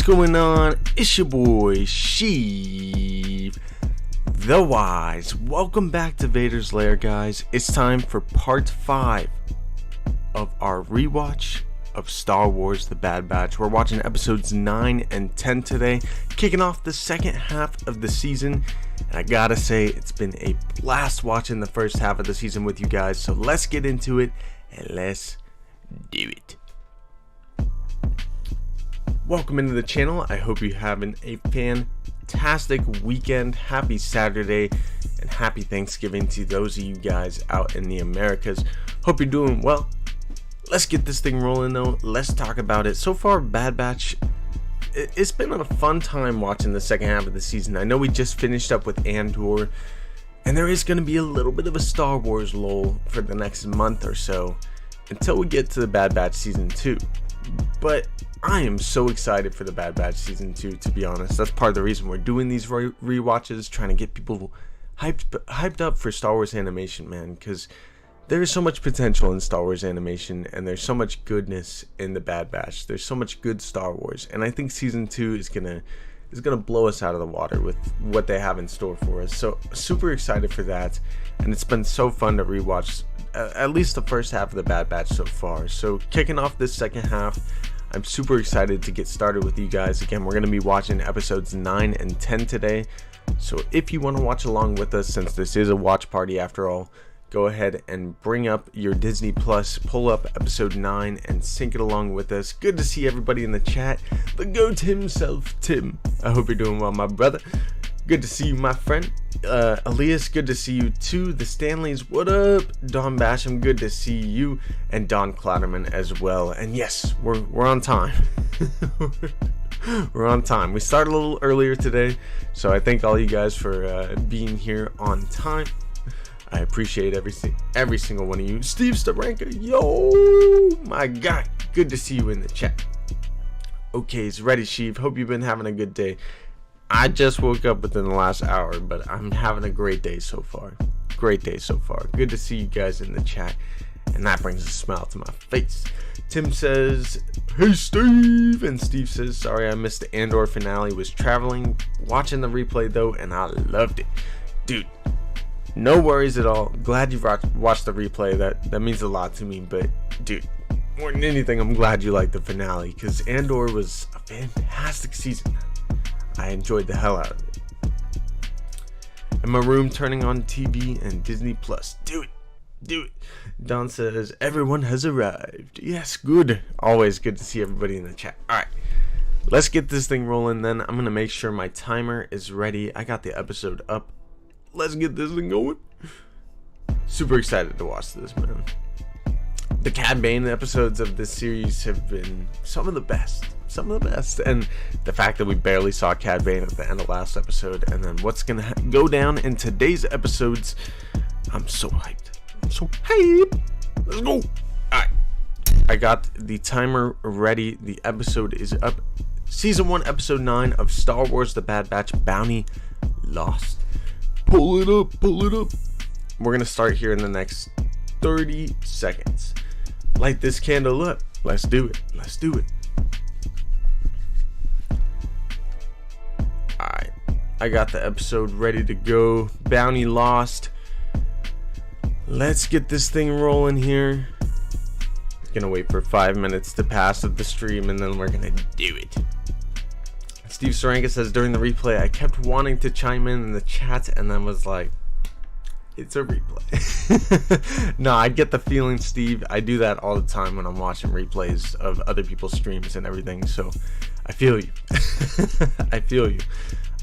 going on? It's your boy Sheev the Wise. Welcome back to Vaders Lair, guys. It's time for part 5 of our rewatch of Star Wars The Bad Batch. We're watching episodes 9 and 10 today, kicking off the second half of the season. And I gotta say, it's been a blast watching the first half of the season with you guys. So let's get into it and let's do it. Welcome into the channel. I hope you're having a fantastic weekend. Happy Saturday and happy Thanksgiving to those of you guys out in the Americas. Hope you're doing well. Let's get this thing rolling though. Let's talk about it. So far, Bad Batch, it's been a fun time watching the second half of the season. I know we just finished up with Andor, and there is going to be a little bit of a Star Wars lull for the next month or so until we get to the Bad Batch season 2. But I am so excited for the Bad Batch season 2, to be honest. That's part of the reason we're doing these rewatches, trying to get people hyped up for Star Wars animation, man, because there is so much potential in Star Wars animation, and there's so much goodness in the Bad Batch. There's so much good Star Wars, and I think season 2 is gonna blow us out of the water with what they have in store for us. So super excited for that, and it's been so fun to rewatch at least the first half of the Bad Batch so far. So kicking off this second half, I'm super excited to get started with you guys. Again, we're going to be watching episodes 9 and 10 today. So if you want to watch along with us, since this is a watch party after all, go ahead and bring up your Disney Plus, pull up episode 9 and sync it along with us. Good to see everybody in the chat. The GOAT himself, Tim. I hope you're doing well, my brother. Good to see you, my friend. Elias, good to see you too. The Stanleys, what up? Don Basham, good to see you, and Don Clatterman as well. And yes, we're on time. We're on time. We started a little earlier today, so I thank all you guys for being here on time. I appreciate every single one of you. Steve Staranka, yo, my guy, good to see you in the chat. Okay, it's ready, Sheev. Hope you've been having a good day. I just woke up within the last hour, but I'm having a great day so far. Great day so far. Good to see you guys in the chat, and that brings a smile to my face. Tim says, hey Steve, and Steve says, sorry I missed the Andor finale, was traveling, watching the replay though, and I loved it. Dude, no worries at all. Glad you watched the replay. That means a lot to me, but dude, more than anything, I'm glad you liked the finale, because Andor was a fantastic season. I enjoyed the hell out of it. In my room, turning on TV and Disney Plus. Do it. Don says, everyone has arrived. Yes, good. Always good to see everybody in the chat. Alright, let's get this thing rolling then. I'm going to make sure my timer is ready. I got the episode up. Let's get this thing going. Super excited to watch this, man. The Cad Bane episodes of this series have been some of the best. And the fact that we barely saw Cad Bane at the end of last episode, and then what's gonna go down in today's episodes, I'm so hyped. Let's go. Alright, I got the timer ready. The episode is up. Season 1, episode 9 of Star Wars The Bad Batch, Bounty Lost. Pull it up. We're gonna start here in the next 30 seconds. Light this candle up. Let's do it. Alright, I got the episode ready to go. Bounty lost. Let's get this thing rolling here. Gonna wait for 5 minutes to pass of the stream, and then we're gonna do it. Steve Saranka says, during the replay, I kept wanting to chime in the chat, and then was like, it's a replay. No, I get the feeling, Steve. I do that all the time when I'm watching replays of other people's streams and everything, so I feel you. I feel you.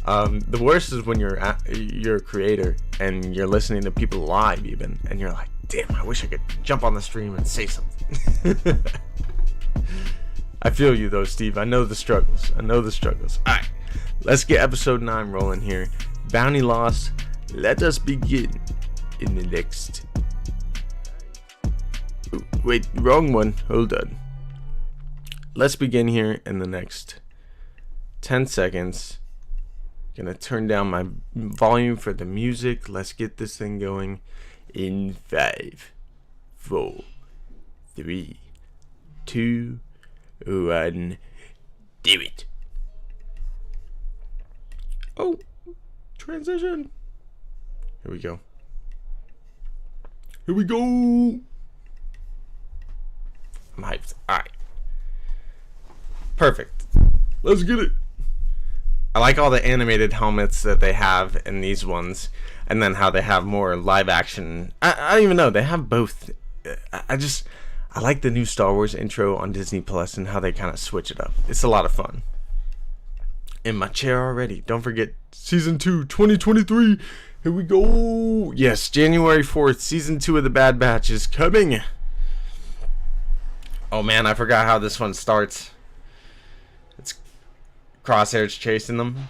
The worst is when you're a creator and you're listening to people live even, and you're like, damn, I wish I could jump on the stream and say something. I feel you though, Steve. I know the struggles. Alright, let's get episode 9 rolling here. Bounty lost. Let us begin in the next... Wait, wrong one. Hold on. Let's begin here in the next 10 seconds. Gonna turn down my volume for the music. Let's get this thing going in 5, 4, 3, 2, 1. Do it. Oh, transition. Here we go. Here we go. I'm hyped. Alright. Perfect. Let's get it. I like all the animated helmets that they have in these ones. And then how they have more live action. I don't even know. They have both. I like the new Star Wars intro on Disney Plus and how they kind of switch it up. It's a lot of fun. In my chair already. Don't forget, Season 2, 2023. Here we go. Yes, January 4th, Season 2 of The Bad Batch is coming. Oh man, I forgot how this one starts. It's Crosshair's chasing them.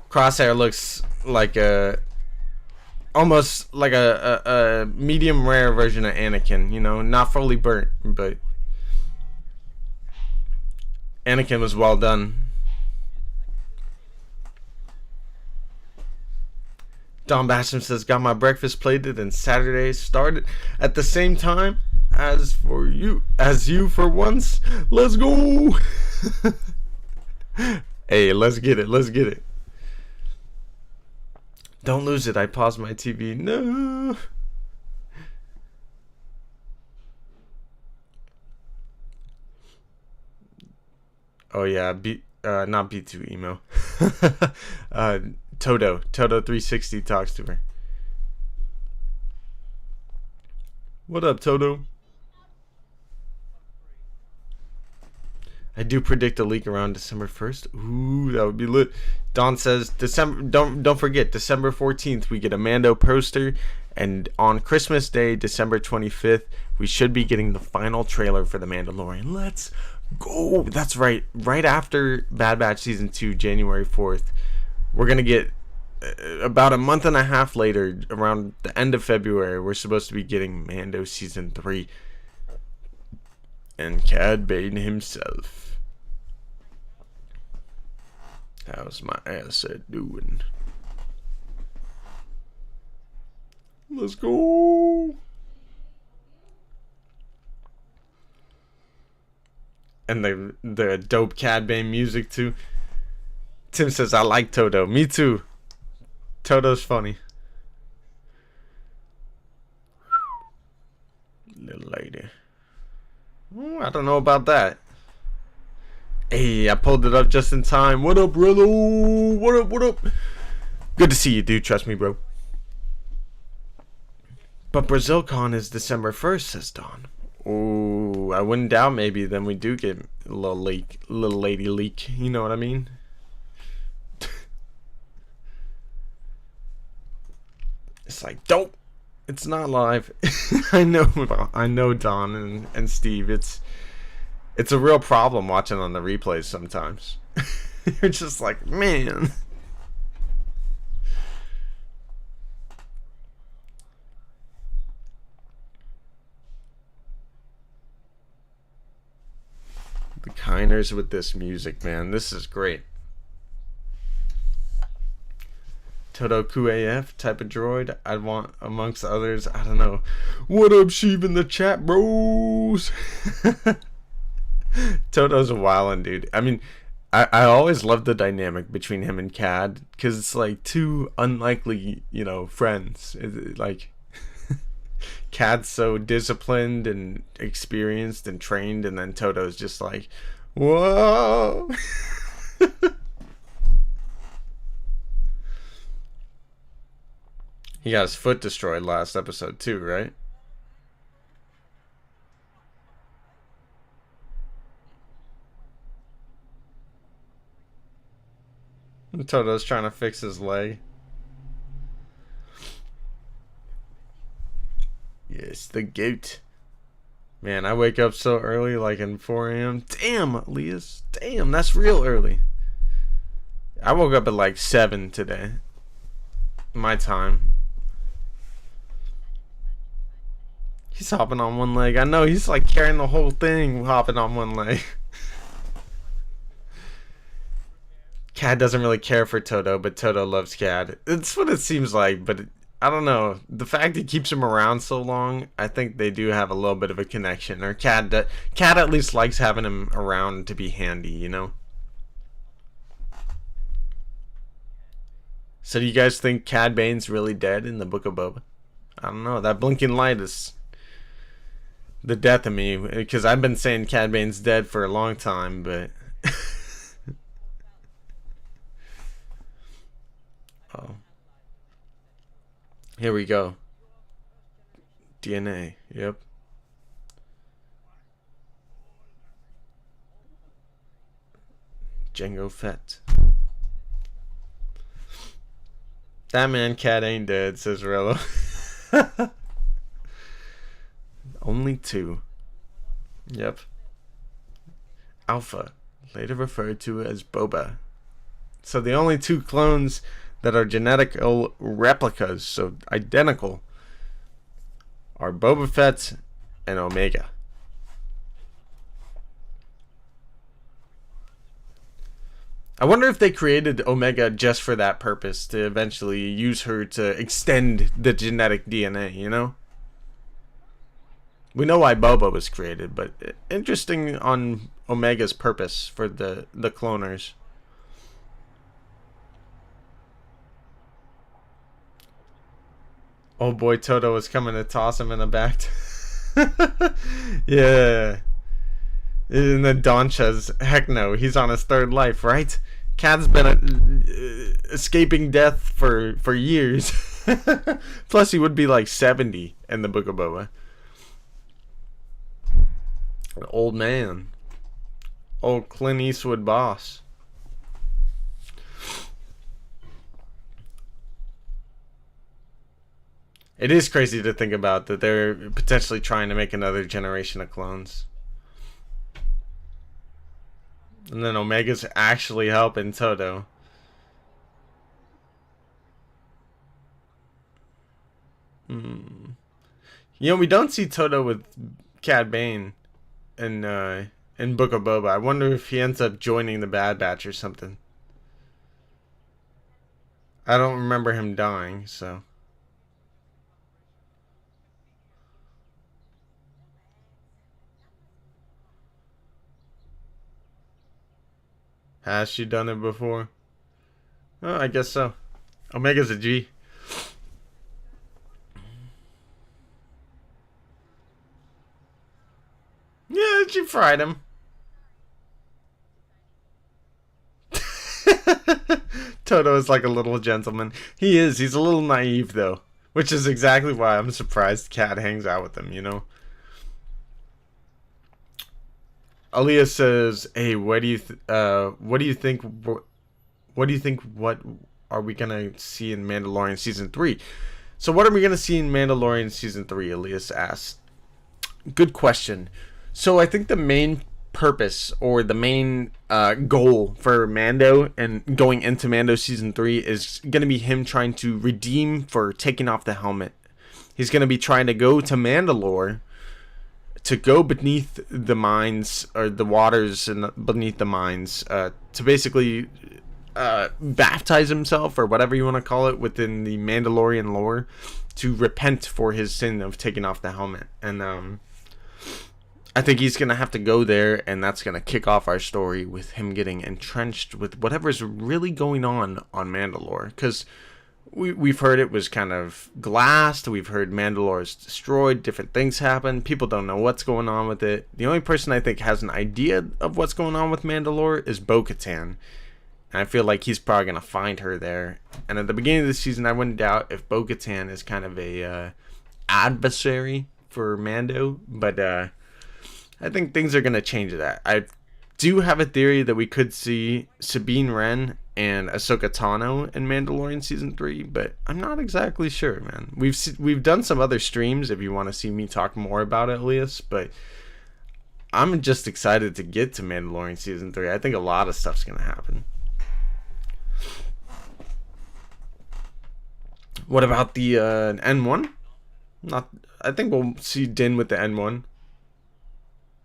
Crosshair looks like almost like a medium rare version of Anakin, you know, not fully burnt, but Anakin was well done. Don Basham says, got my breakfast plated and Saturday started at the same time as you for once. Let's go. Hey, let's get it. Let's get it. Don't lose it. I paused my TV. No. Oh yeah, not B2 emo. Toto 360 talks to her. What up, Toto? I do predict a leak around December 1st. Ooh, that would be lit. Don says don't forget December 14th we get a Mando poster, and on Christmas Day, December 25th, we should be getting the final trailer for The Mandalorian. Let's go. That's right. Right after Bad Batch Season 2, January 4th, we're going to get about a month and a half later, around the end of February, we're supposed to be getting Mando Season 3. And Cad Bane himself. How's my asset doing? Let's go. And the dope Cad Bane music too. Tim says, I like Toto. Me too. Toto's funny. Little lady. Oh, I don't know about that. Hey, I pulled it up just in time. What up, Rillo? What up, what up? Good to see you, dude. Trust me, bro. But BrazilCon is December 1st, says Don. Oh, I wouldn't doubt maybe then we do get a little lady leak. You know what I mean? It's like, dope. It's not live. I know Don and Steve. It's a real problem watching on the replays sometimes. You're just like, man. The Kinders with this music, man. This is great. Toto QAF type of droid I'd want amongst others. I don't know. What up, Sheev in the chat, bros? Toto's a wildin', dude. I mean, I always loved the dynamic between him and Cad, because it's like two unlikely, you know, friends. Like, Cad's so disciplined and experienced and trained, and then Toto's just like, whoa. He got his foot destroyed last episode too, right? Toto's trying to fix his leg. Yes, the goat. Man, I wake up so early, like in 4 a.m. Damn, Elias. Damn, that's real early. I woke up at like 7 today. My time. He's hopping on one leg. I know, he's like carrying the whole thing, hopping on one leg. Cad doesn't really care for Toto, but Toto loves Cad. It's what it seems like, but I don't know. The fact he keeps him around so long, I think they do have a little bit of a connection. Or Cad at least likes having him around to be handy, you know? So do you guys think Cad Bane's really dead in the Book of Boba? I don't know. That blinking light is the death of me. Because I've been saying Cad Bane's dead for a long time, but... oh. Here we go. DNA. Yep. Jango Fett. That man cat ain't dead, says Rello. Only 2. Yep. Alpha, later referred to as Boba. So the only 2 clones that are genetical replicas, so identical, are Boba Fett and Omega. I wonder if they created Omega just for that purpose, to eventually use her to extend the genetic DNA, you know? We know why Boba was created, but interesting on Omega's purpose for the cloners. Oh boy, Toto is coming to toss him in the back. Yeah. And then Doncha's, heck no, he's on his 3rd life, right? Cad's been escaping death for years. Plus, he would be like 70 in the Book of Boba. An old man. Old Clint Eastwood boss. It is crazy to think about that they're potentially trying to make another generation of clones. And then Omega's actually helping Toto. You know, we don't see Toto with Cad Bane in Book of Boba. I wonder if he ends up joining the Bad Batch or something. I don't remember him dying, so... Has she done it before? Oh, I guess so. Omega's a G. Yeah, she fried him. Toto is like a little gentleman. He is. He's a little naive, though. Which is exactly why I'm surprised Cat hangs out with him, you know? Aaliyah says, "Hey, what do you think? What are we gonna see in Mandalorian season 3?" So, what are we gonna see in Mandalorian season 3? Aaliyah asks. Good question. So, I think the main purpose or the main goal for Mando and going into Mando season 3 is gonna be him trying to redeem for taking off the helmet. He's gonna be trying to go to Mandalore, to go beneath the mines, or the waters and beneath the mines, to basically baptize himself, or whatever you want to call it, within the Mandalorian lore, to repent for his sin of taking off the helmet. And I think he's going to have to go there, and that's going to kick off our story with him getting entrenched with whatever's really going on Mandalore. Because we've heard it was kind of glassed. We've heard Mandalore is destroyed. Different things happen. People don't know what's going on with it. The only person I think has an idea of what's going on with Mandalore is Bo-Katan. And I feel like he's probably going to find her there. And at the beginning of the season, I wouldn't doubt if Bo-Katan is kind of a adversary for Mando. But I think things are going to change that. I do have a theory that we could see Sabine Wren and Ahsoka Tano in Mandalorian season 3, but I'm not exactly sure, man. We've done some other streams if you want to see me talk more about it, Elias, but I'm just excited to get to Mandalorian season 3. I think a lot of stuff's gonna happen. What about the N1? I think we'll see Din with the N1.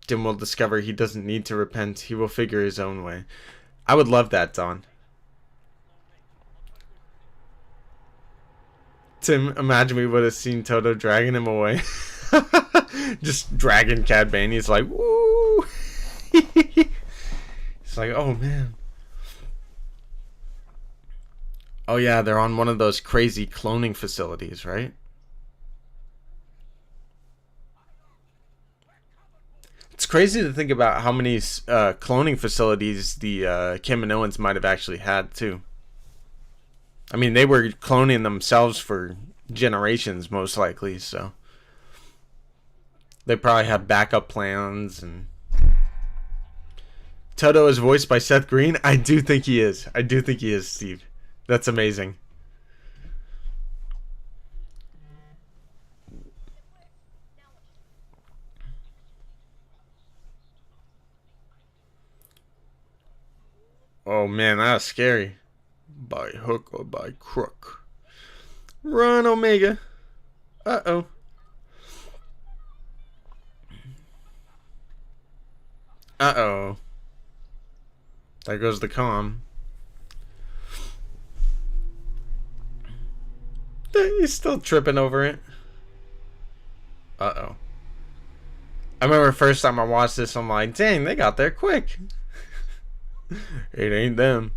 Din will discover he doesn't need to repent. He will figure his own way. I would love that, Don. Tim, imagine we would have seen Toto dragging him away. Just dragging Cad Bane. He's like, woo. It's like, oh man. Oh yeah, they're on one of those crazy cloning facilities, right? It's crazy to think about how many cloning facilities the Kaminoans might have actually had too. I mean, they were cloning themselves for generations, most likely, so they probably have backup plans. And Toto is voiced by Seth Green. I do think he is. I do think he is, Steve. That's amazing. Oh man, that was scary. By hook or by crook. Run, Omega. Uh-oh. Uh-oh. There goes the comm. He's still tripping over it. Uh-oh. I remember the first time I watched this, I'm like, dang, they got there quick. It ain't them.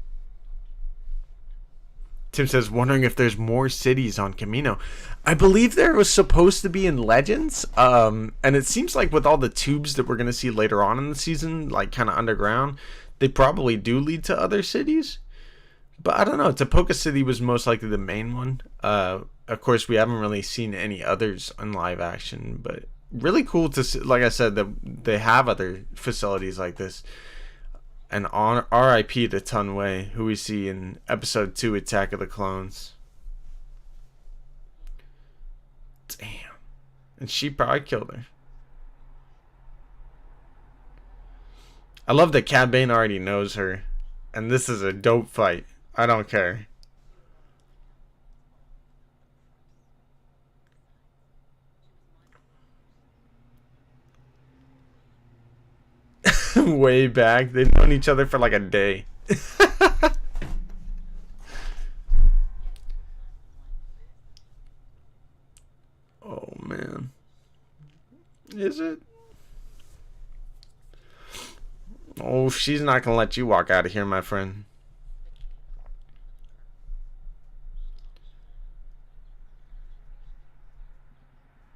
Tim says, wondering if there's more cities on Camino. I believe there was supposed to be in Legends. And it seems like with all the tubes that we're going to see later on in the season, like kind of underground, they probably do lead to other cities. But I don't know. Tapoka City was most likely the main one. Of course, we haven't really seen any others in live action. But really cool to see, like I said, that they have other facilities like this. And on RIP to Tunwei, who we see in episode 2, Attack of the Clones. Damn. And she probably killed her. I love that Cad Bane already knows her. And this is a dope fight. I don't care. Way back. They've known each other for like a day. Oh man. Is it? Oh, she's not gonna let you walk out of here, my friend.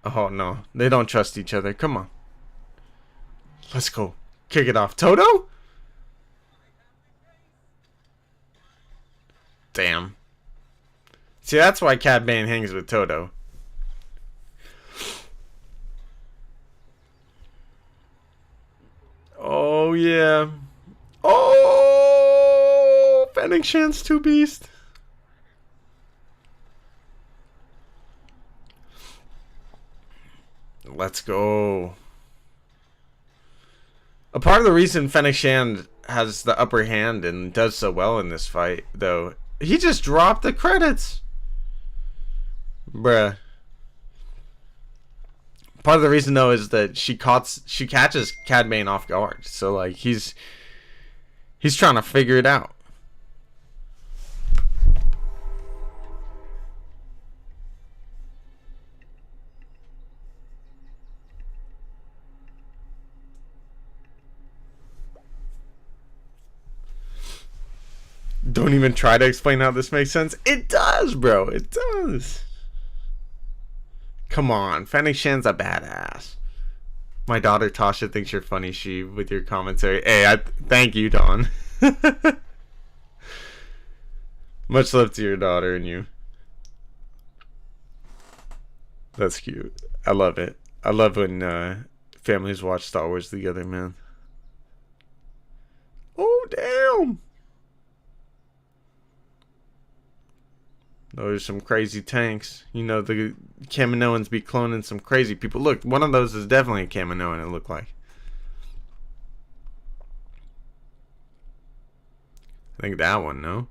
Oh no, they don't trust each other. Come on. Let's go. Kick it off. Toto? Damn. See, that's why Cad Bane hangs with Toto. Oh, yeah. Oh! Fennec Shan's two beast. Let's go. A part of the reason Fennec Shand has the upper hand and does so well in this fight, though, he just dropped the credits. Bruh. Part of the reason, though, is that she catches Cad Bane off guard. So, like, he's trying to figure it out. Don't even try to explain how this makes sense. It does, bro. It does. Come on. Fennec Shan's a badass. My daughter Tasha thinks you're funny, she, with your commentary. Hey, thank you, Dawn. Much love to your daughter and you. That's cute. I love it. I love when families watch Star Wars together, man. Oh, damn. Those are some crazy tanks. You know, the Kaminoans be cloning some crazy people. Look, one of those is definitely a Kaminoan, it looked like. I think that one, no?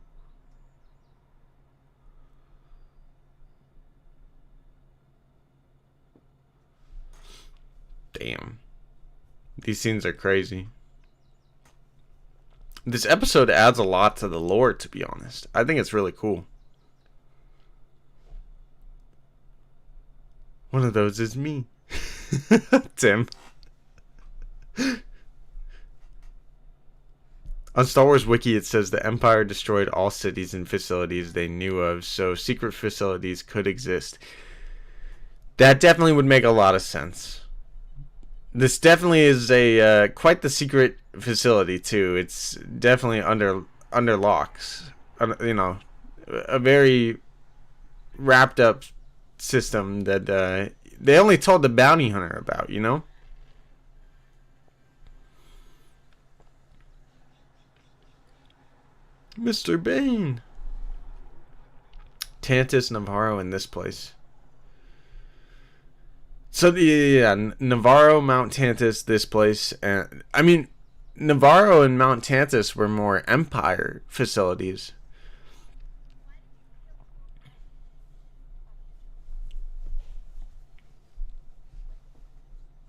Damn. These scenes are crazy. This episode adds a lot to the lore, to be honest. I think it's really cool. One of those is me. Tim. On Star Wars Wiki, it says the Empire destroyed all cities and facilities they knew of, so secret facilities could exist. That definitely would make a lot of sense. This definitely is a quite the secret facility too. It's definitely under locks. You know, a very wrapped up system that they only told the bounty hunter about. You know. Mr. Bane. Tantus, Navarro in this place. So yeah, Navarro, Mount Tantus, this place, and I mean, Navarro and Mount Tantus were more Empire facilities.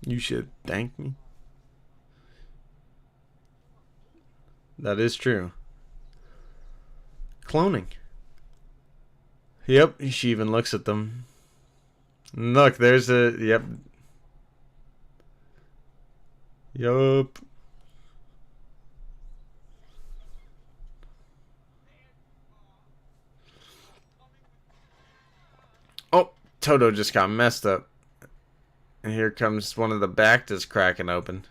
You should thank me. That is true. Cloning. Yep, she even looks at them. Look, there's a... Yep. Yup. Oh, Toto just got messed up. And here comes one of the Bactas cracking open.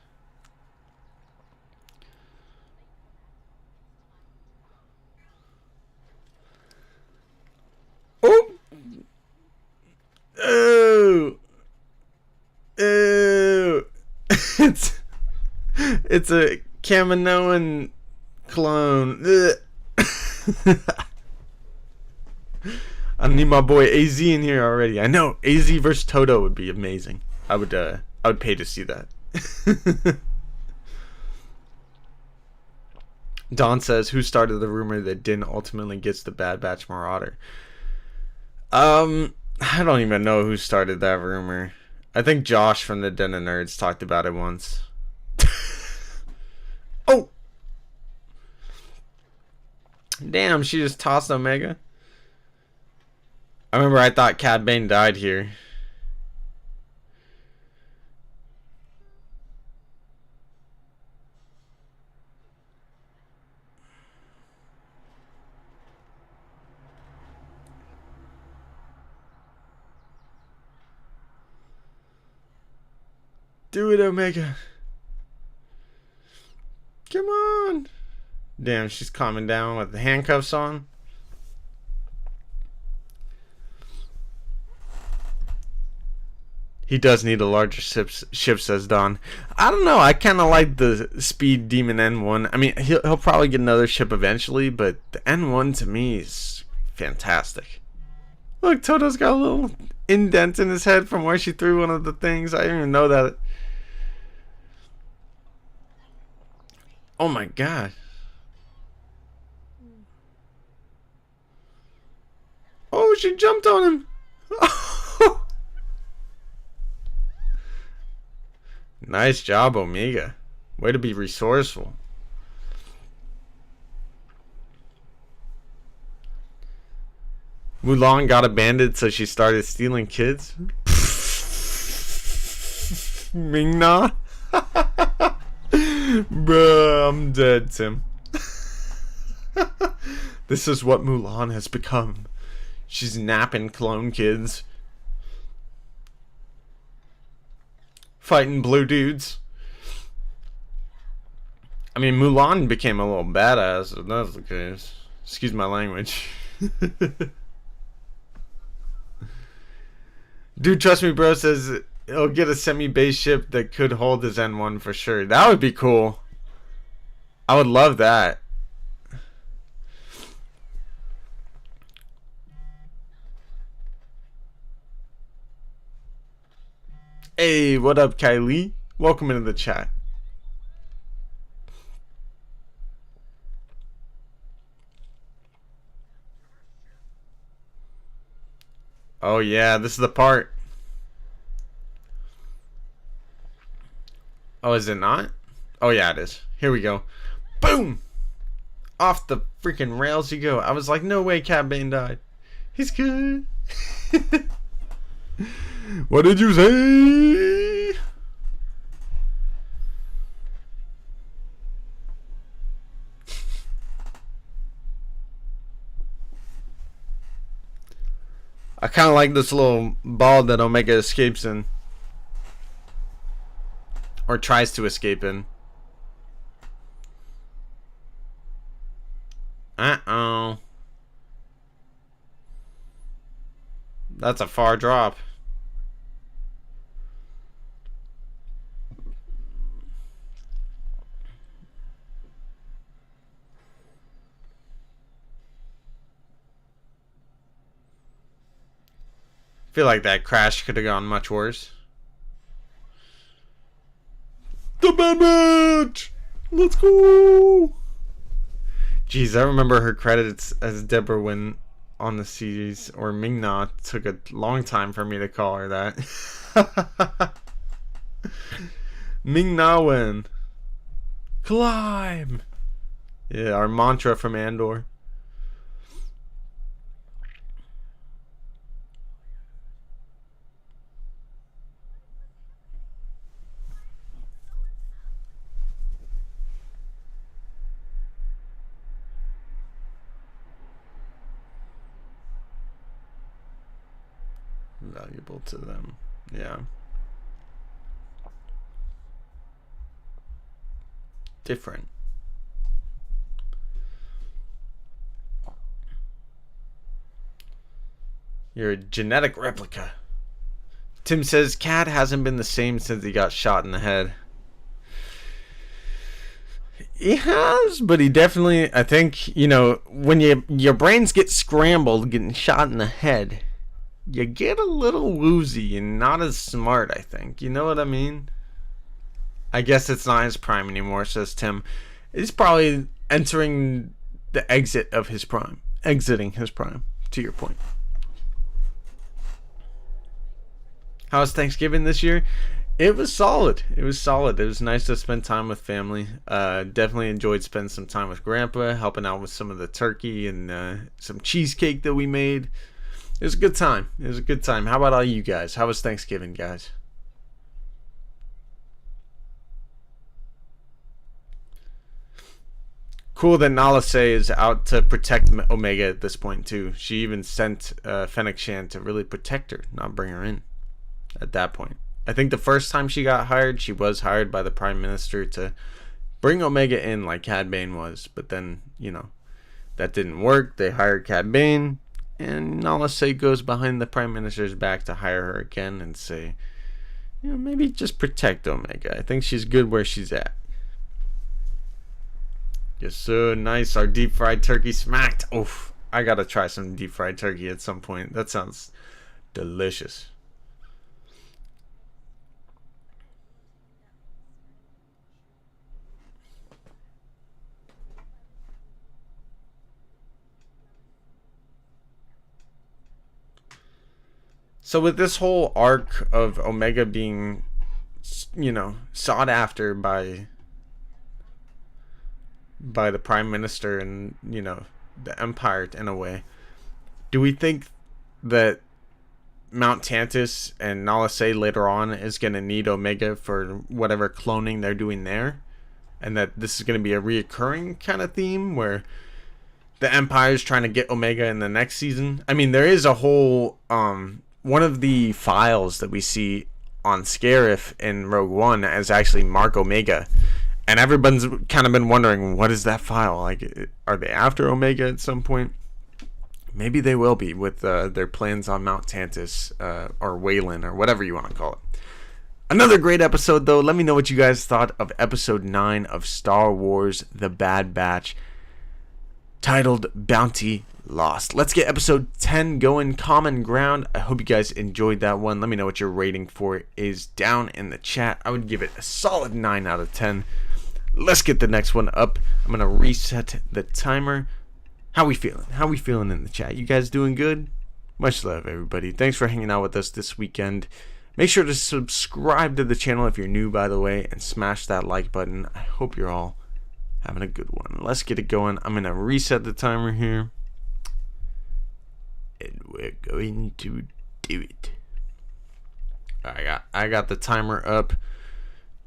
Oh! Oh! Oh! It's a Kaminoan clone. I need my boy AZ in here already. I know AZ versus Toto would be amazing. I would pay to see that. Don says, who started the rumor that Din ultimately gets the Bad Batch Marauder? I don't even know who started that rumor. I think Josh from the Den of Nerds talked about it once. Oh! Damn, she just tossed Omega. I remember I thought Cad Bane died here. Do it, Omega. Come on. Damn, she's calming down with the handcuffs on. He does need a larger ship, says Don. I don't know. I kind of like the Speed Demon N1. I mean, he'll probably get another ship eventually, but the N1 to me is fantastic. Look, Toto's got a little indent in his head from where she threw one of the things. I didn't even know that. Oh my god. Oh, she jumped on him. Nice job, Omega. Way to be resourceful. Mulan got abandoned, so she started stealing kids. Ming-Na. Bruh, I'm dead, Tim. This is what Mulan has become. She's napping clone kids. Fighting blue dudes. I mean, Mulan became a little badass, if that's the case. Excuse my language. Dude, trust me, bro, says he'll get a semi-base ship that could hold his N1 for sure. That would be cool. I would love that. Hey, what up, Kylie? Welcome into the chat. Oh yeah, this is the part. Oh, is it not? Oh yeah, it is. Here we go. Boom! Off the freaking rails you go. I was like, no way Cad Bane died. He's good. What did you say? I kind of like this little ball that Omega escapes in. Or tries to escape in. Uh-oh. That's a far drop. I feel like that crash could have gone much worse. The bad match! Let's go! Jeez, I remember her credits as Deborah when on the series, or Ming-Na. Took a long time for me to call her that. Ming-Na Wen. Climb! Yeah, our mantra from Andor. Valuable to them. Yeah. Different. You're a genetic replica. Tim says Cat hasn't been the same since he got shot in the head. He has, but he definitely, I think, you know, when your brains get scrambled getting shot in the head, you get a little woozy and not as smart, I think. You know what I mean? I guess it's not his prime anymore, says Tim. He's probably entering the exit of his prime. Exiting his prime, to your point. How was Thanksgiving this year? It was solid. It was solid. It was nice to spend time with family. Definitely enjoyed spending some time with Grandpa, helping out with some of the turkey and some cheesecake that we made. It was a good time. It was a good time. How about all you guys? How was Thanksgiving, guys? Cool that Nala Se is out to protect Omega at this point, too. She even sent Fennec Shan to really protect her, not bring her in at that point. I think the first time she got hired, she was hired by the Prime Minister to bring Omega in like Cad Bane was. But then, you know, that didn't work. They hired Cad Bane. And Nala Se goes behind the Prime Minister's back to hire her again and say, you know, maybe just protect Omega. I think she's good where she's at. Yes, sir. Nice. Our deep fried turkey smacked. Oof. I gotta try some deep fried turkey at some point. That sounds delicious. So with this whole arc of Omega being, you know, sought after by the Prime Minister and, you know, the Empire in a way, do we think that Mount Tantus and Nala Se later on is going to need Omega for whatever cloning they're doing there? And that this is going to be a reoccurring kind of theme where the Empire is trying to get Omega in the next season? I mean, there is a whole... one of the files that we see on Scarif in Rogue One is actually Mark Omega. And everyone's kind of been wondering, what is that file? Like, are they after Omega at some point? Maybe they will be with their plans on Mount Tantus or Wayland or whatever you want to call it. Another great episode, though. Let me know what you guys thought of Episode 9 of Star Wars The Bad Batch, titled Bounty Lost. Let's get Episode 10 going. Common Ground. I hope you guys enjoyed that one. Let me know what your rating for it is down in the chat. I would give it a solid 9 out of 10. Let's get the next one up. I'm going to reset the timer. How we feeling? How we feeling in the chat? You guys doing good? Much love, everybody. Thanks for hanging out with us this weekend. Make sure to subscribe to the channel if you're new, by the way, and smash that like button. I hope you're all having a good one. Let's get it going. I'm going to reset the timer here. And we're going to do it. I got the timer up.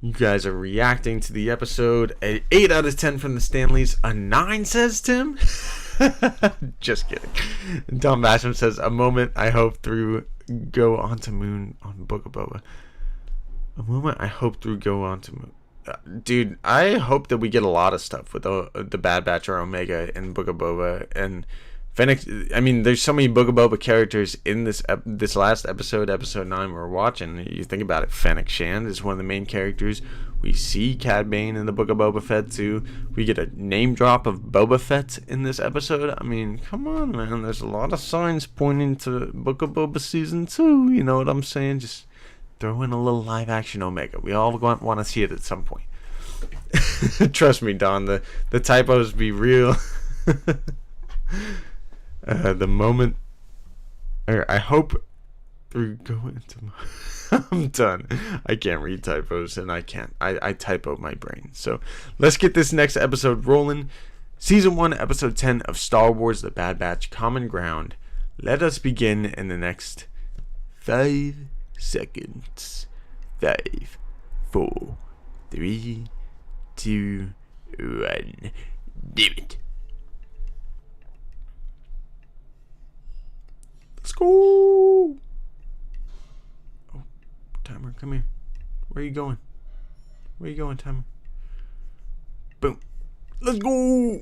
You guys are reacting to the episode. An 8 out of 10 from the Stanleys. A 9, says Tim. Just kidding. Tom Basham says, a moment I hope through go onto moon on Book of Boba. A moment I hope through go onto moon. Dude, I hope that we get a lot of stuff with the Bad Batch or Omega and Book of Boba and Fennec. I mean, there's so many Book of Boba characters in this last episode, episode 9 we're watching. You think about it, Fennec Shand is one of the main characters. We see Cad Bane in the Book of Boba Fett too. We get a name drop of Boba Fett in this episode. I mean, come on, man. There's a lot of signs pointing to Book of Boba season 2. You know what I'm saying? Just throw in a little live action Omega. We all want to see it at some point. Trust me, Don. The typos be real. The moment, or I hope through going into I'm done. I can't read typos, and I typo my brain. So let's get this next episode rolling. Season 1, episode 10 of Star Wars: The Bad Batch, Common Ground. Let us begin in the next 5 seconds. 5, 4, 3, 2, 1. Do it. Let's go. Oh, timer, come here. Where are you going? Where are you going, timer? Boom. Let's go.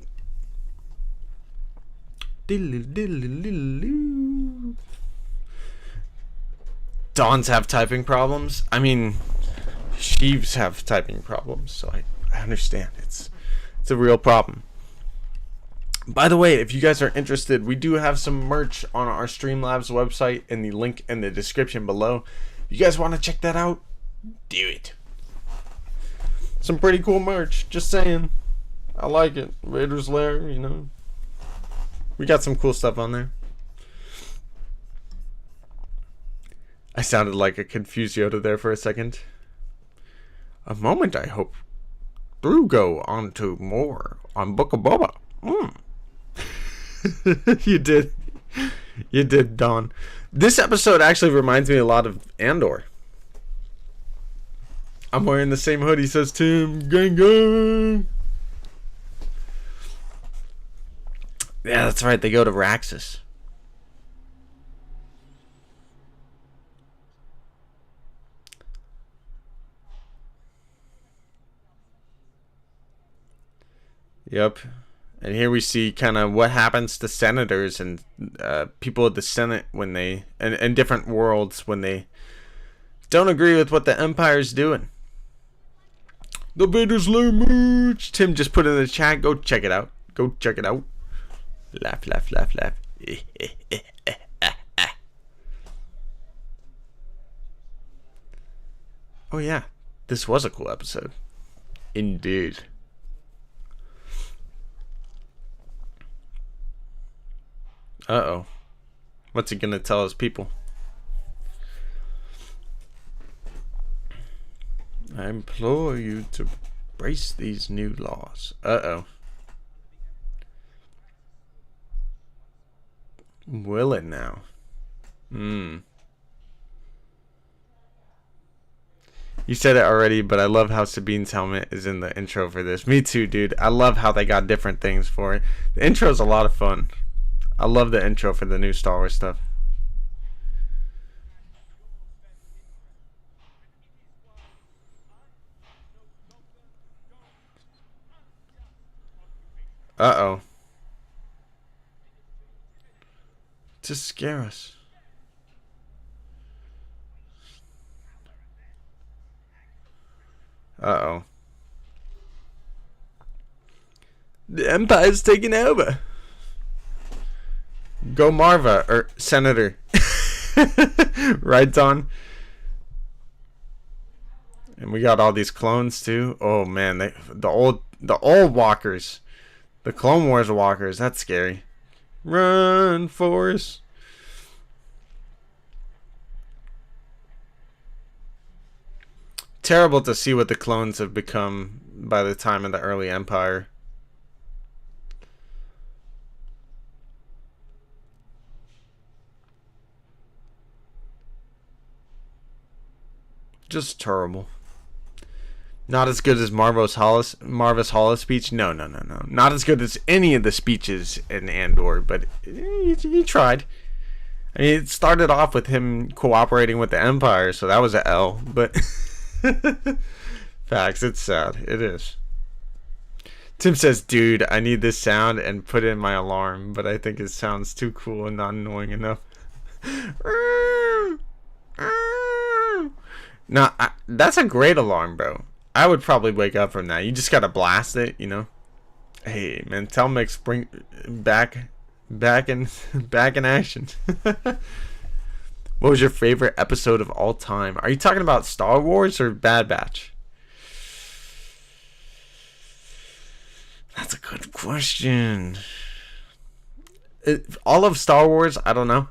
Dons have typing problems. I mean, sheaves have typing problems, so I understand. It's a real problem. By the way, if you guys are interested, we do have some merch on our Streamlabs website in the link in the description below. If you guys want to check that out, do it. Some pretty cool merch, just saying. I like it. Vaders Lair, you know. We got some cool stuff on there. I sounded like a confused Yoda there for a second. A moment I hope through go on to more on Book of Boba. You did, Don. This episode actually reminds me a lot of Andor. I'm wearing the same hoodie, says Tim. Gang gang. Yeah, that's right. They go to Raxus. Yep. And here we see kind of what happens to senators and people of the Senate when they, in different worlds, when they don't agree with what the Empire's doing. The Vaders Lair merch. Tim just put in the chat. Go check it out. Go check it out. Laugh, laugh, laugh, laugh. Oh yeah, this was a cool episode. Indeed. Uh-oh. What's he gonna tell his people? I implore you to brace these new laws. Uh-oh. Will it now? You said it already, but I love how Sabine's helmet is in the intro for this. Me too, dude. I love how they got different things for it. The intro's a lot of fun. I love the intro for the new Star Wars stuff. Uh-oh. To scare us. Uh-oh. The Empire's taking over. Go Marva, or Senator. Right, Don? And we got all these clones too. Oh man, the old walkers. The Clone Wars walkers, that's scary. Run, Force. Terrible to see what the clones have become by the time of the early Empire. Just terrible. Not as good as Marvis Hollis speech. No. Not as good as any of the speeches in Andor, but he tried. I mean, it started off with him cooperating with the Empire, so that was a L. But facts, it's sad. It is. Tim says, "Dude, I need this sound and put it in my alarm, but I think it sounds too cool and not annoying enough." No, that's a great alarm, bro. I would probably wake up from that. You just gotta blast it, you know. Hey, man, Telmex, bring back in action. What was your favorite episode of all time? Are you talking about Star Wars or Bad Batch? That's a good question. All of Star Wars, I don't know.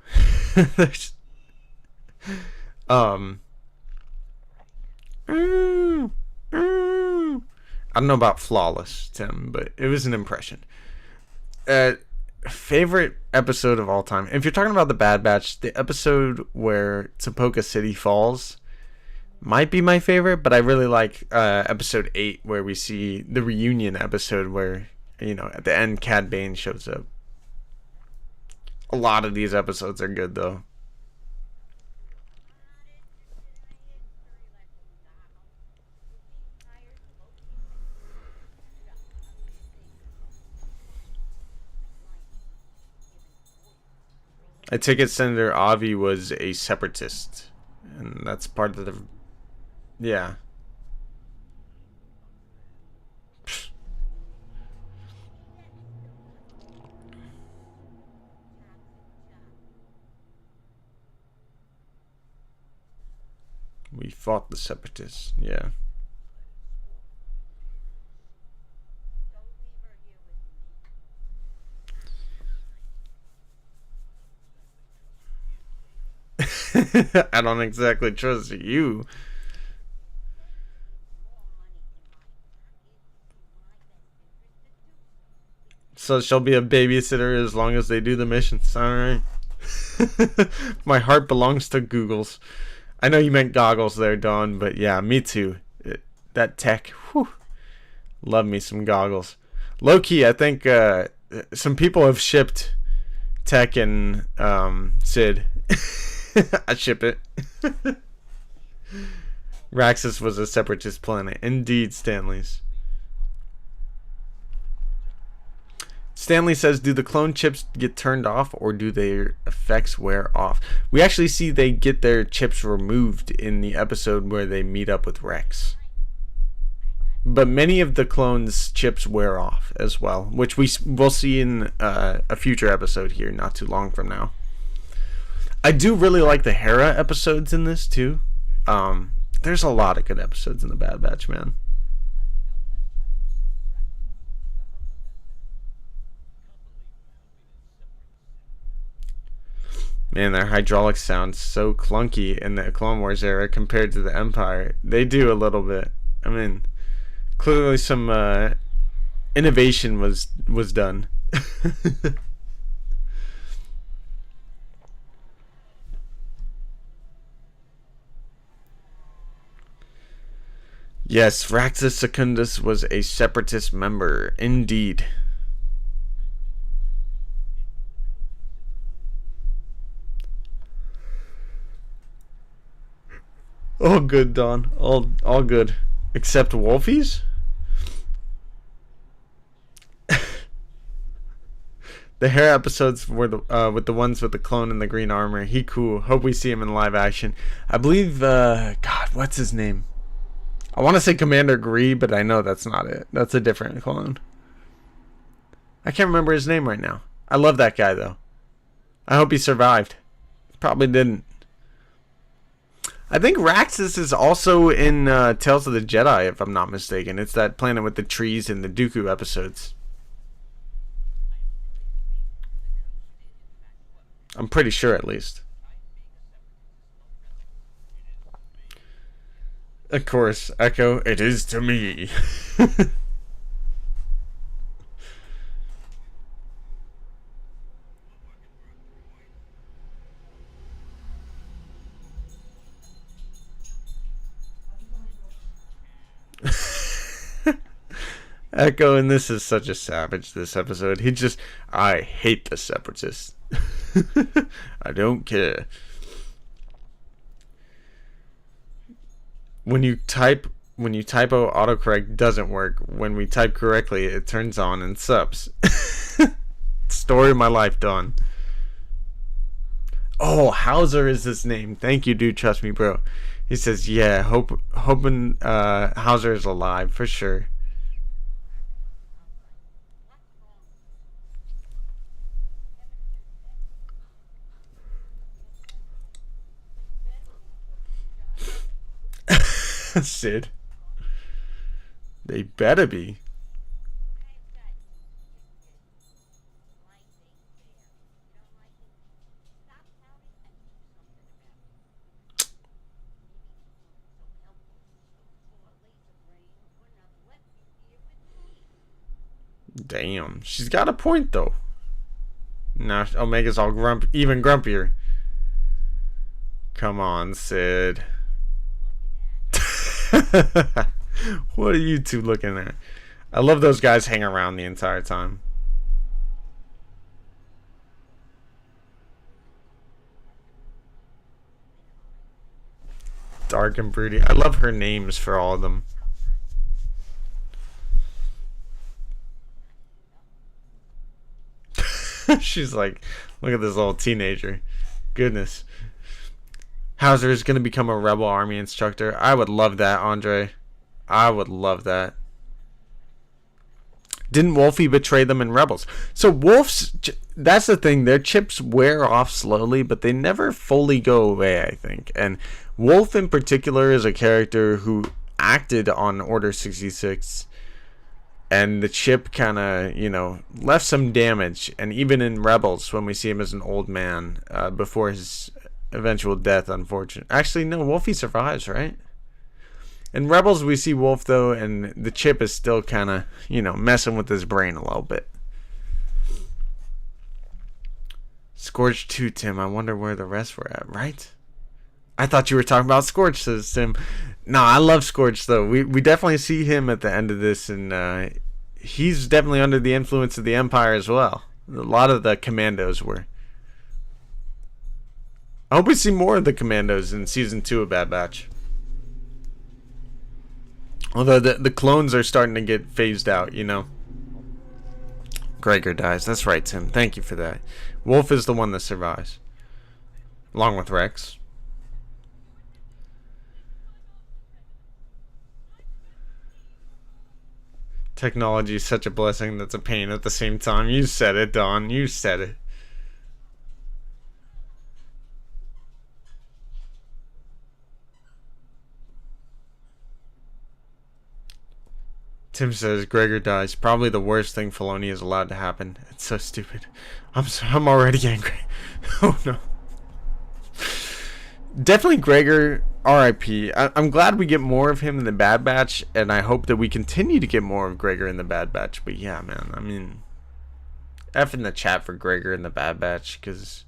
I don't know about Flawless, Tim, but it was an impression. Favorite episode of all time. If you're talking about the Bad Batch, the episode where Tapoka City falls might be my favorite, but I really like episode 8 where we see the reunion episode where, you know, at the end Cad Bane shows up. A lot of these episodes are good though. I take it Senator Avi was a separatist, and that's part of the... Yeah. We fought the separatists, yeah. I don't exactly trust you. So she'll be a babysitter as long as they do the missions. Alright. My heart belongs to Google's. I know you meant goggles there, Dawn, but yeah, me too. That tech. Whew. Love me some goggles. Low key, I think some people have shipped Tech and Sid. I ship it. Raxus was a separatist planet. Indeed, Stanley's. Stanley says, do the clone chips get turned off or do their effects wear off? We actually see they get their chips removed in the episode where they meet up with Rex. But many of the clones' chips wear off as well, which we'll see in a future episode here not too long from now. I do really like the Hera episodes in this too. There's a lot of good episodes in the Bad Batch, man. Man, their hydraulics sound so clunky in the Clone Wars era compared to the Empire. They do a little bit. I mean, clearly some innovation was done. Yes, Raxus Secundus was a separatist member, indeed. All good, Don. All good. Except Wolfies? The Hera episodes were the with the ones with the clone and the green armor. He cool. Hope we see him in live action. I believe God, what's his name? I want to say Commander Gree, but I know that's not it. That's a different clone. I can't remember his name right now. I love that guy though. I hope he survived. Probably didn't. I think Raxus is also in Tales of the Jedi, if I'm not mistaken. It's that planet with the trees in the Dooku episodes. I'm pretty sure, at least. Of course, Echo, it is to me. Echo, and this is such a savage, this episode. I hate the separatists. I don't care. When you typo, autocorrect doesn't work. When we type correctly, it turns on and subs. Story of my life done. Oh, Hauser is his name. Thank you, dude. Trust me, bro. He says, yeah, hoping Hauser is alive for sure. Sid. They better be. Damn, she's got a point though. Now Omega's all even grumpier. Come on, Sid. What are you two looking at? I love those guys hang around the entire time. Dark and broody. I love her names for all of them. She's like, look at this little teenager. Goodness. Hauser is going to become a rebel army instructor. I would love that, Andre. I would love that. Didn't Wolfie betray them in Rebels? So Wolf's, that's the thing, their chips wear off slowly, but they never fully go away, I think. And Wolf in particular is a character who acted on Order 66, and the chip kind of, you know, left some damage. And even in Rebels, when we see him as an old man, before his eventual death, unfortunately. Actually, no, Wolfie survives, right? In Rebels, we see Wolf, though, and the chip is still kind of, you know, messing with his brain a little bit. Scorch 2, Tim. I wonder where the rest were at, right? I thought you were talking about Scorch, says Tim. No, I love Scorch, though. We definitely see him at the end of this, and he's definitely under the influence of the Empire as well. A lot of the commandos were. I hope we see more of the commandos in Season 2 of Bad Batch. Although the clones are starting to get phased out, you know. Gregor dies. That's right, Tim. Thank you for that. Wolf is the one that survives. Along with Rex. Technology is such a blessing that's a pain at the same time. You said it, Don. You said it. Tim says Gregor dies. Probably the worst thing Filoni is allowed to happen. It's so stupid. I'm already angry. Oh no. Definitely Gregor, R.I.P. I'm glad we get more of him in the Bad Batch, and I hope that we continue to get more of Gregor in the Bad Batch. But yeah, man, I mean, F in the chat for Gregor in the Bad Batch, because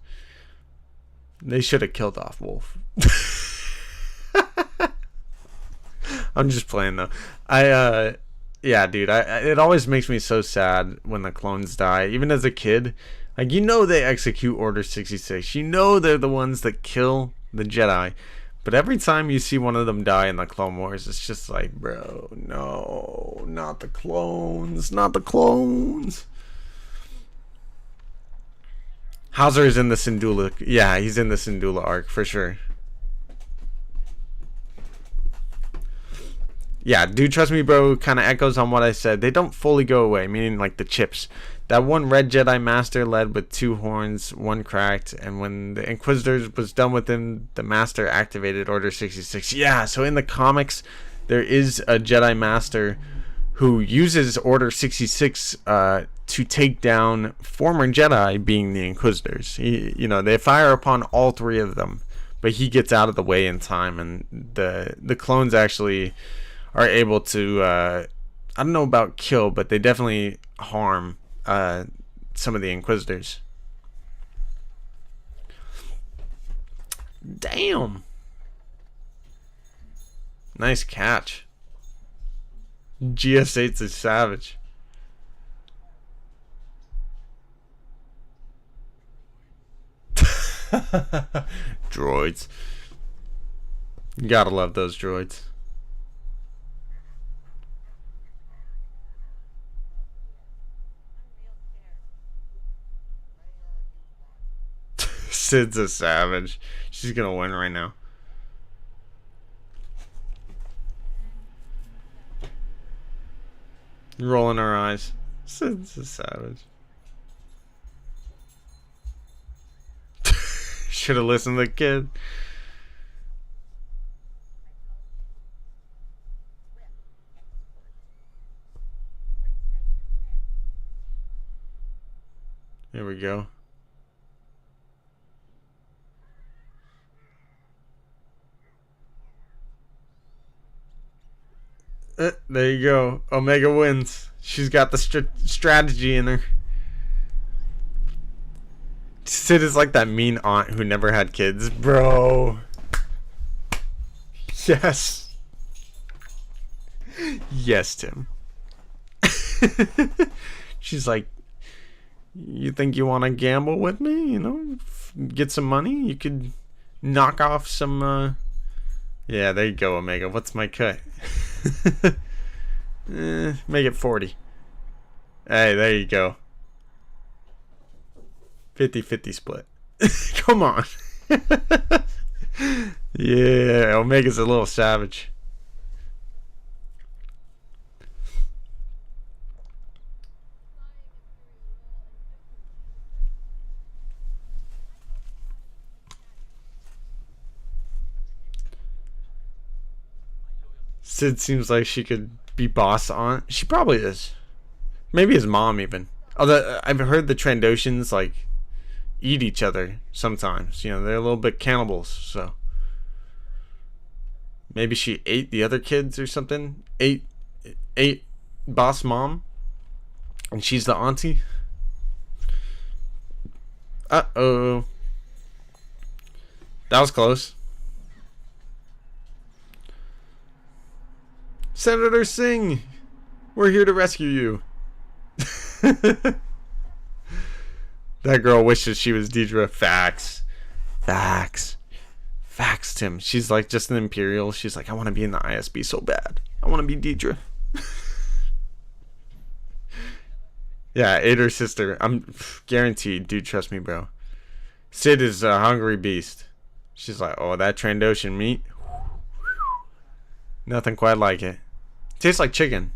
they should have killed off Wolf. I'm just playing though. Yeah, dude, it always makes me so sad when the clones die. Even as a kid, like, you know, they execute Order 66. You know they're the ones that kill the Jedi. But every time you see one of them die in the Clone Wars, it's just like, bro, no, not the clones, not the clones. Hauser is in the Syndulla. Yeah, he's in the Syndulla arc for sure. Yeah, dude, trust me, bro, kind of echoes on what I said. They don't fully go away, meaning like the chips. That one red Jedi Master led with 2 horns, 1 cracked, and when the Inquisitors was done with him, the Master activated Order 66. Yeah, so in the comics, there is a Jedi Master who uses Order 66 to take down former Jedi, being the Inquisitors. You know, they fire upon all 3 of them, but he gets out of the way in time, and the clones actually are able to, I don't know about kill, but they definitely harm some of the Inquisitors. Damn. Nice catch. GS8's a savage. Droids. You gotta love those droids. Sid's a savage. She's gonna win right now. Rolling her eyes. Sid's a savage. Should have listened to the kid. Here we go. There you go. Omega wins. She's got the strategy in her. Sid is like that mean aunt who never had kids. Bro. Yes. Yes, Tim. She's like, you think you want to gamble with me? You know, get some money? You could knock off some, yeah, there you go, Omega. What's my cut? Make it 40. Hey, there you go. 50-50 split. Come on. Yeah, Omega's a little savage. Sid seems like she could be boss aunt. She probably is. Maybe his mom even. Although I've heard the Trandoshans like eat each other sometimes. You know, they're a little bit cannibals, so maybe she ate the other kids or something. Ate boss mom, and she's the auntie. Uh-oh. That was close. Senator Singh, we're here to rescue you. That girl wishes she was Deidre. Facts. Facts. Facts, Tim. She's like just an Imperial. She's like, I want to be in the ISB so bad. I want to be Deidre. Yeah, ate her sister. I'm guaranteed. Dude, trust me, bro. Sid is a hungry beast. She's like, oh, that Trandoshan meat. Nothing quite like it. Tastes like chicken.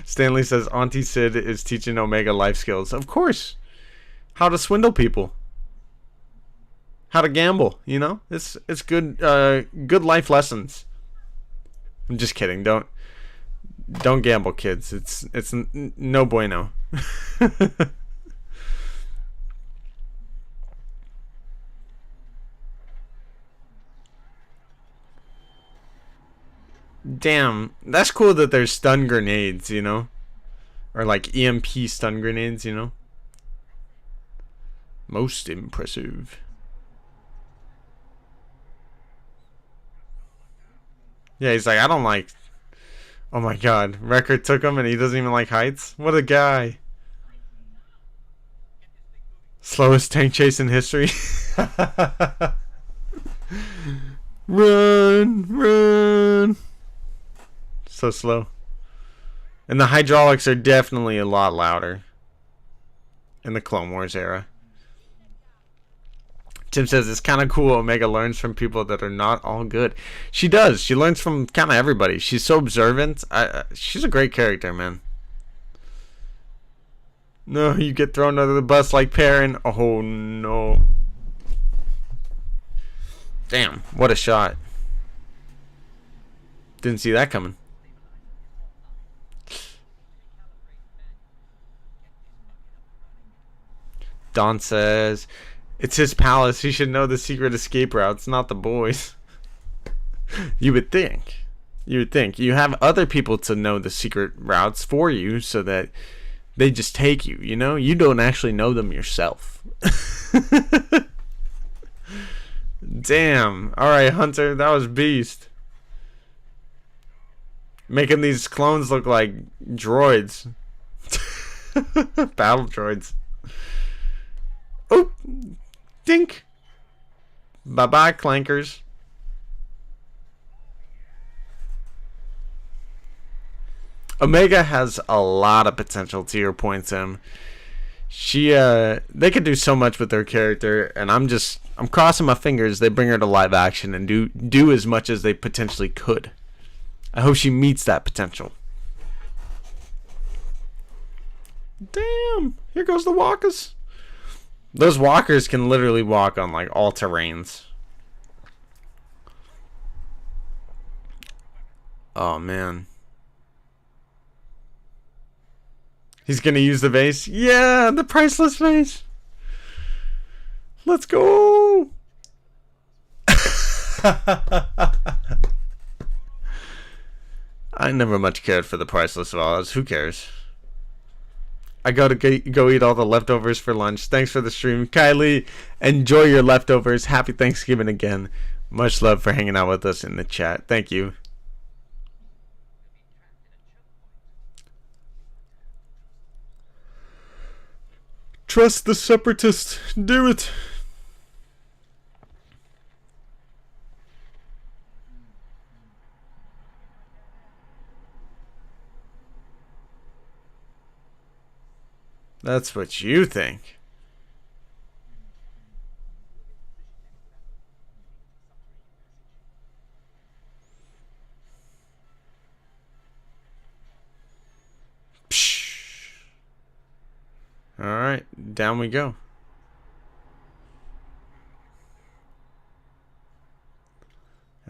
Stanley says Auntie Sid is teaching Omega life skills. Of course. How to swindle people. How to gamble, you know? It's good good life lessons. I'm just kidding. Don't gamble, kids. It's no bueno. Damn, that's cool that there's stun grenades, you know? Or like EMP stun grenades, you know? Most impressive. Yeah, he's like, I don't like... Oh my god, Wrecker took him and he doesn't even like heights? What a guy. Slowest tank chase in history. Run! So slow. And the hydraulics are definitely a lot louder in the Clone Wars era. Tim says it's kind of cool Omega learns from people that are not all good. She does. She learns from kind of everybody. She's so observant. She's a great character, man. No, you get thrown under the bus like Perrin. Oh, no. Damn, what a shot. Didn't see that coming. Don says, it's his palace. He should know the secret escape routes, not the boys. You would think. You would think. You have other people to know the secret routes for you so that they just take you, you know? You don't actually know them yourself. Damn. Alright, Hunter. That was beast. Making these clones look like droids. Battle droids. Oh, dink. Bye-bye, clankers. Omega has a lot of potential, to your point, Tim. They could do so much with their character, and I'm crossing my fingers they bring her to live action and do as much as they potentially could. I hope she meets that potential. Damn, here goes the walkers. Those walkers can literally walk on like all terrains. Oh man. He's gonna use the vase. Yeah, the priceless vase. Let's go. I never much cared for the priceless vase. Who cares? I go eat all the leftovers for lunch. Thanks for the stream, Kylie. Enjoy your leftovers. Happy Thanksgiving again. Much love for hanging out with us in the chat. Thank you. Trust the separatists. Do it. That's what you think. Psh. All right, down we go.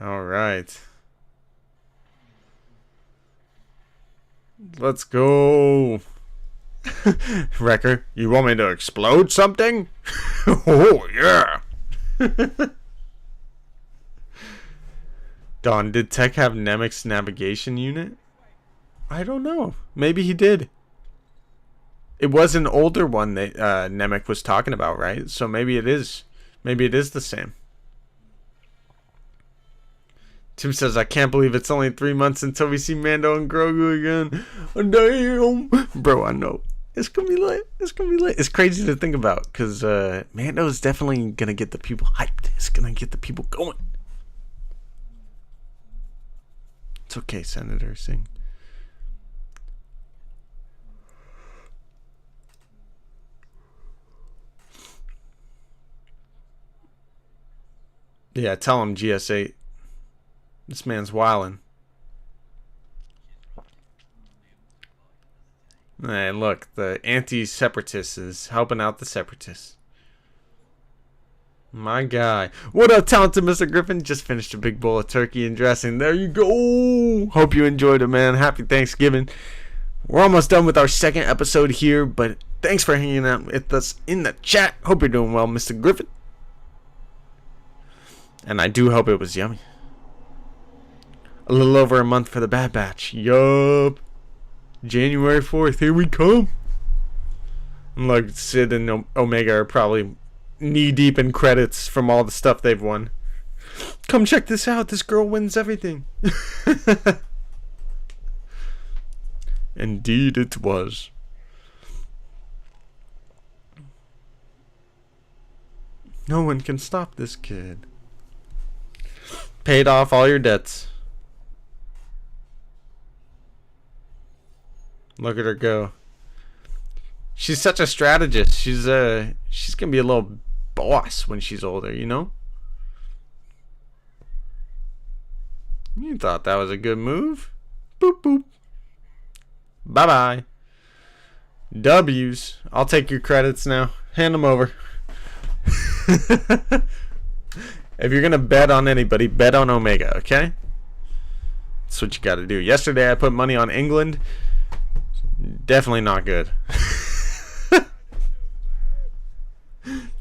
All right. Let's go. Wrecker, you want me to explode something? Oh, yeah. Dawn, did Tech have Nemec's navigation unit? I don't know. Maybe he did. It was an older one that Nemec was talking about, right? So maybe it is. Maybe it is the same. Tim says, I can't believe it's only 3 months until we see Mando and Grogu again. Oh, damn. Bro, I know. It's going to be lit. It's going to be lit. It's crazy to think about because Mando is definitely going to get the people hyped. It's going to get the people going. It's okay, Senator Singh. Yeah, tell him, GS8. This man's wildin'. Hey, look, the anti-separatist is helping out the separatists. My guy. What up, talented Mr. Griffin? Just finished a big bowl of turkey and dressing. There you go. Hope you enjoyed it, man. Happy Thanksgiving. We're almost done with our second episode here, but thanks for hanging out with us in the chat. Hope you're doing well, Mr. Griffin. And I do hope it was yummy. A little over a month for the Bad Batch. Yup. January 4th. Here we come. And look, Sid and Omega are probably knee deep in credits from all the stuff they've won. Come check this out. This girl wins everything. Indeed it was. No one can stop this kid. Paid off all your debts. Look at her go. She's such a strategist. She's gonna be a little boss when she's older, you know? You thought that was a good move? Boop boop. Bye bye. W's. I'll take your credits now. Hand them over. If you're gonna bet on anybody, bet on Omega, okay? That's what you gotta do. Yesterday I put money on England. Definitely not good.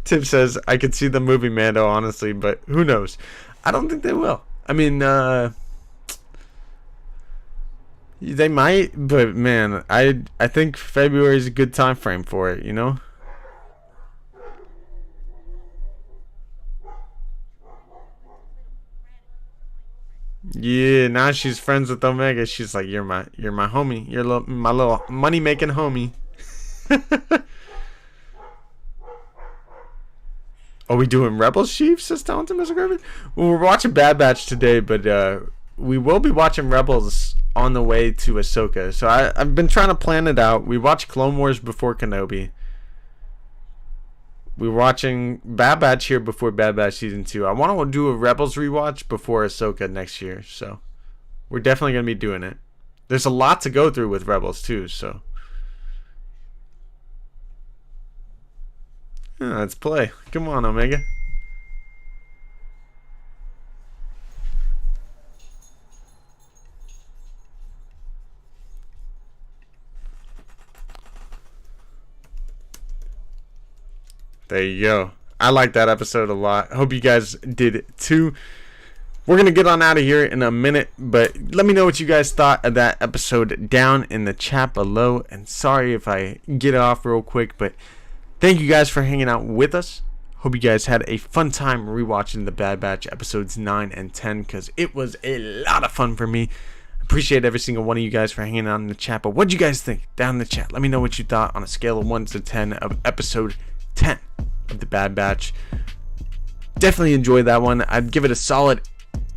Tim says, I could see the movie Mando, honestly, but who knows? I don't think they will. I mean, they might, but man, I think February is a good time frame for it, you know? Yeah, now she's friends with Omega. She's like, you're my homie. You're my little money making homie. Are we doing Rebels, Chief? Says talented Mr. Griffin. Well, we're watching Bad Batch today, but we will be watching Rebels on the way to Ahsoka. So I've been trying to plan it out. We watched Clone Wars before Kenobi. We're watching Bad Batch here before Bad Batch Season 2. I want to do a Rebels rewatch before Ahsoka next year. So we're definitely going to be doing it. There's a lot to go through with Rebels too, so. Yeah, let's play. Come on, Omega. There you go. I like that episode a lot. Hope you guys did too. We're going to get on out of here in a minute, but let me know what you guys thought of that episode down in the chat below. And sorry if I get off real quick, but thank you guys for hanging out with us. Hope you guys had a fun time rewatching the Bad Batch episodes 9 and 10, because it was a lot of fun for me. Appreciate every single one of you guys for hanging out in the chat. But what'd you guys think down in the chat? Let me know what you thought on a scale of 1 to 10 of episode 10 of the Bad Batch. Definitely enjoyed that one. I'd give it a solid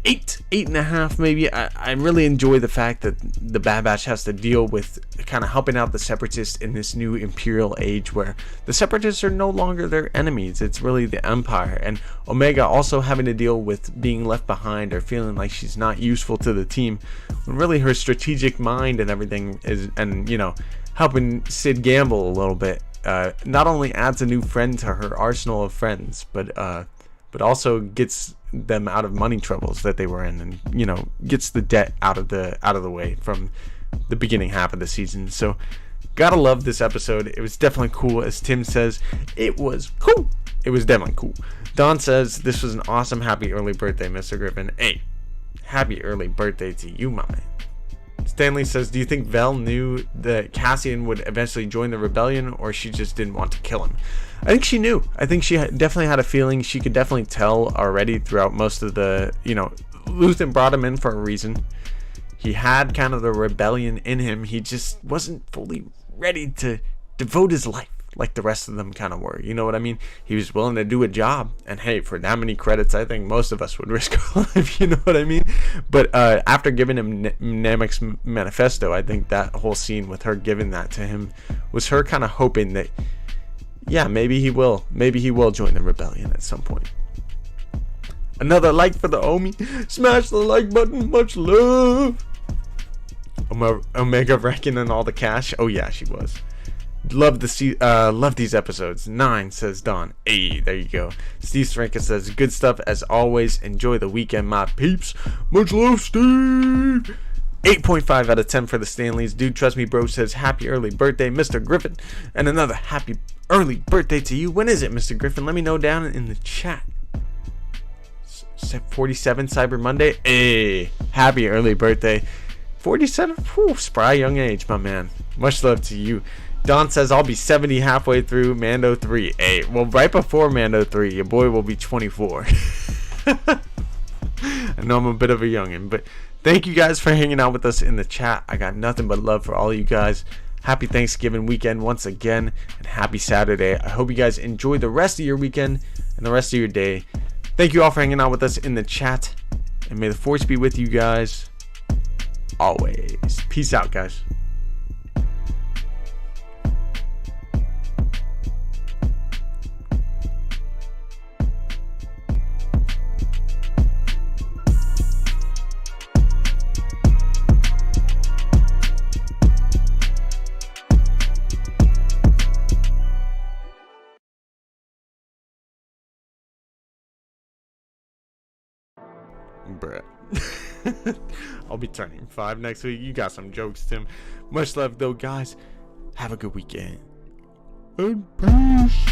8.5 maybe. I really enjoy the fact that the Bad Batch has to deal with kind of helping out the Separatists in this new Imperial age, where the Separatists are no longer their enemies. It's really the Empire, and Omega also having to deal with being left behind or feeling like she's not useful to the team, when really her strategic mind and everything is, and you know, helping Sid gamble a little bit, not only adds a new friend to her arsenal of friends, but also gets them out of money troubles that they were in, and you know, gets the debt out of the way from the beginning half of the season. So gotta love this episode. It was definitely cool. As Tim says, it was cool. It was definitely cool. Don says this was an awesome happy early birthday, Mr. Griffin. Hey, happy early birthday to you, my man. Stanley says, do you think Vel knew that Cassian would eventually join the rebellion, or she just didn't want to kill him? I think she knew. I think she definitely had a feeling. She could definitely tell already throughout most of the, you know, Luthen brought him in for a reason. He had kind of the rebellion in him. He just wasn't fully ready to devote his life like the rest of them kind of were. You know what I mean? He was willing to do a job. And hey, for that many credits, I think most of us would risk our life. You know what I mean? But after giving him Namek's manifesto, I think that whole scene with her giving that to him was her kind of hoping that, yeah, maybe he will. Maybe he will join the rebellion at some point. Another like for the Omi. Smash the like button. Much love. Omega reckoning all the cash. Oh yeah, she was. Love these episodes. 9 says Don. Hey, there you go. Steve Stranka says, good stuff as always. Enjoy the weekend, my peeps. Much love, Steve. 8.5 out of 10 for the Stanleys. Dude, trust me, bro, says happy early birthday, Mr. Griffin. And another happy early birthday to you. When is it, Mr. Griffin? Let me know down in the chat. 47 Cyber Monday. Hey, happy early birthday. 47. Whew, spry young age, my man. Much love to you. Don says, I'll be 70 halfway through Mando 3. Hey, well, right before Mando 3, your boy will be 24. I know I'm a bit of a youngin', but thank you guys for hanging out with us in the chat. I got nothing but love for all you guys. Happy Thanksgiving weekend once again, and happy Saturday. I hope you guys enjoy the rest of your weekend and the rest of your day. Thank you all for hanging out with us in the chat, and may the force be with you guys always. Peace out, guys. Bruh. I'll be turning 5 next week. You got some jokes, Tim. Much love though, guys. Have a good weekend. And peace.